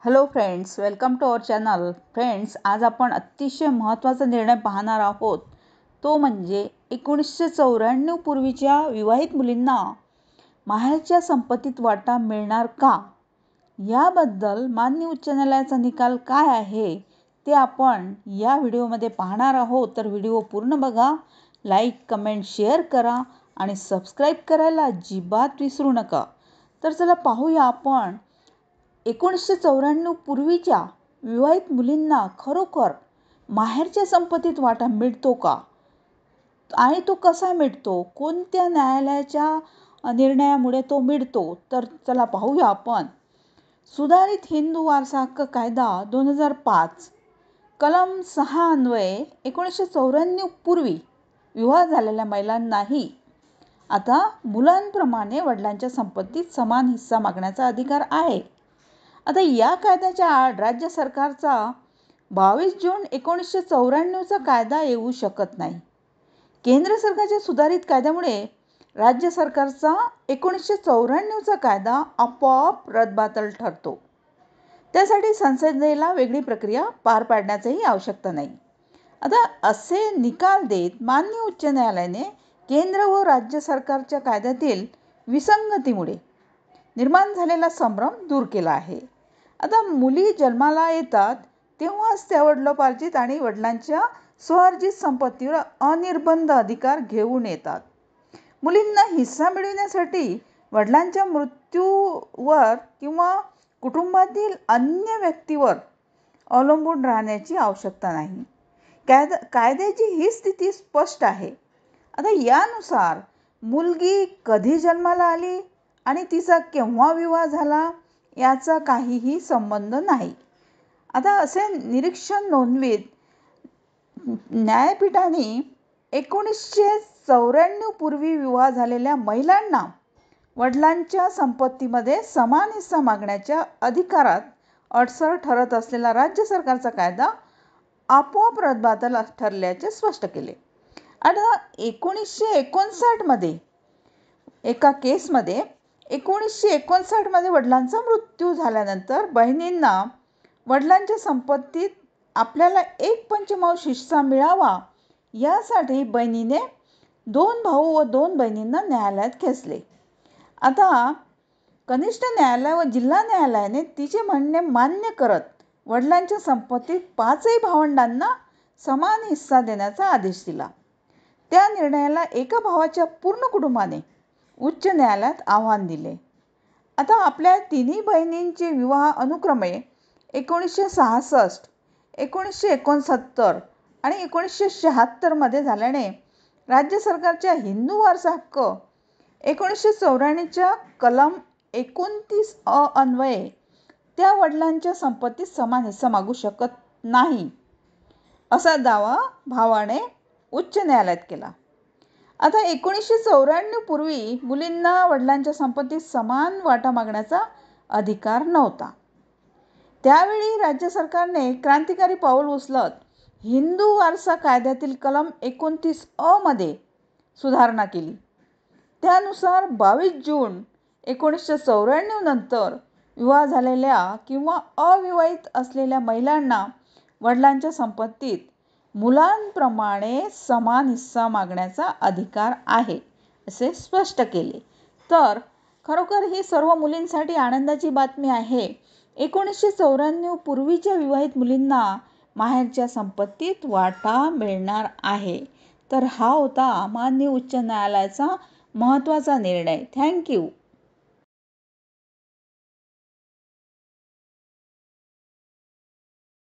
Hello friends, welcome to our channel. Friends, आज आपण अतिशय महत्त्वाचा निर्णय पाहणार आहोत. तो म्हणजे 1994 पूर्वीच्या विवाहित मुलींना माहेरच्या संपत्तीत वाटा मिळणार का? याबद्दल माननीय उच्च न्यायालयाचा निकाल काय आहे ते आपण या व्हिडिओमध्ये पाहणार आहोत. तर व्हिडिओ पूर्ण बघा, लाईक, कमेंट, शेअर करा आणि सबस्क्राईब करायला अजिबात विसरू नका. तर चला पाहूया आपण 1994 पूर्वीच्या विवाहित मुलींना खरोखर माहेरच्या संपत्तीत वाटा मिळतो का आणि तो कसा मिळतो, कोणत्या न्यायालयाच्या निर्णयामुळे तो मिळतो. तर चला पाहूया आपण. सुधारित हिंदू वारसा हक्क कायदा 2005 कलम 6 अन्वये 1994 पूर्वी विवाह झालेल्या महिलांनाही आता मुलांप्रमाणे वडिलांच्या संपत्तीत समान हिस्सा मागण्याचा अधिकार आहे. आता या कायद्याच्या आड राज्य सरकारचा 22 जून 1994चा कायदा येऊ शकत नाही. केंद्र सरकारच्या सुधारित कायद्यामुळे राज्य सरकारचा 1994चा कायदा आपोआप रदबातल ठरतो. त्यासाठी संसदेला वेगळी प्रक्रिया पार पाडण्याचीही आवश्यकता नाही. आता असे निकाल देत माननीय उच्च न्यायालयाने केंद्र व राज्य सरकारच्या कायद्यातील विसंगतीमुळे निर्माण झालेला संभ्रम दूर केला आहे. आता मुली जन्माला येतात तेव्हाच त्या वडिलोपार्जित आणि वडिलांच्या स्वअर्जित संपत्तीवर अनिर्बंध अधिकार घेऊन येतात. मुलींना हिस्सा मिळविण्यासाठी वडिलांच्या मृत्यूवर किंवा कुटुंबातील अन्य व्यक्तीवर अवलंबून राहण्याची आवश्यकता नाही. कायद्याची ही स्थिती स्पष्ट आहे. आता यानुसार मुलगी कधी जन्माला आली आणि तिचा केव्हा विवाह झाला याचा काहीही संबंध नाही. आता असे निरीक्षण नोंदवीत न्यायपीठाने 1994 पूर्वी विवाह झालेल्या महिलांना वडिलांच्या संपत्तीमध्ये समान हिस्सा मागण्याच्या अधिकारात अडसर ठरत असलेला राज्य सरकारचा कायदा आपोआप रदबातल ठरल्याचे स्पष्ट केले. आता 1959 मध्ये एका केसमध्ये 1959 मध्ये वडिलांचा मृत्यू झाल्यानंतर बहिणींना वडिलांच्या संपत्तीत आपल्याला 1/5 हिस्सा मिळावा यासाठी बहिणीने 2 भाऊ व 2 बहिणींना न्यायालयात खेचले. आता कनिष्ठ न्यायालय व जिल्हा न्यायालयाने तिचे म्हणणे मान्य करत वडिलांच्या संपत्तीत 5ही भावंडांना समान हिस्सा देण्याचा आदेश दिला. त्या निर्णयाला एका भावाच्या पूर्ण कुटुंबाने उच्च न्यायालयात आव्हान दिले. आता आपल्या तिन्ही बहिणींचे विवाह अनुक्रमे 1966, 1969 आणि 1976 मध्ये झाल्याने राज्य सरकारच्या हिंदू वारसा हक्क 1994च्या कलम 29 अन्वये त्या वडिलांच्या संपत्तीत समान हिस्सा मागू शकत नाही असा दावा भावाने उच्च न्यायालयात केला. आता 1994 पूर्वी मुलींना वडिलांच्या संपत्तीत समान वाटा मागण्याचा अधिकार नव्हता. त्यावेळी राज्य सरकारने क्रांतिकारी पाऊल उचलत हिंदू वारसा कायद्यातील कलम 29 मध्ये सुधारणा केली. त्यानुसार 22 जून 1994 नंतर विवाह झालेल्या किंवा अविवाहित असलेल्या महिलांना वडिलांच्या संपत्तीत मुलांप्रमाणे समान हिस्सा मागण्याचा अधिकार आहे असे स्पष्ट केले. तर खरोखर ही सर्व मुलींसाठी आनंदाची बातमी आहे. 1994 पूर्वीच्या विवाहित मुलींना माहेरच्या संपत्तीत वाटा मिळणार आहे. तर हा होता माननीय उच्च न्यायालयाचा महत्त्वाचा निर्णय. थँक्यू.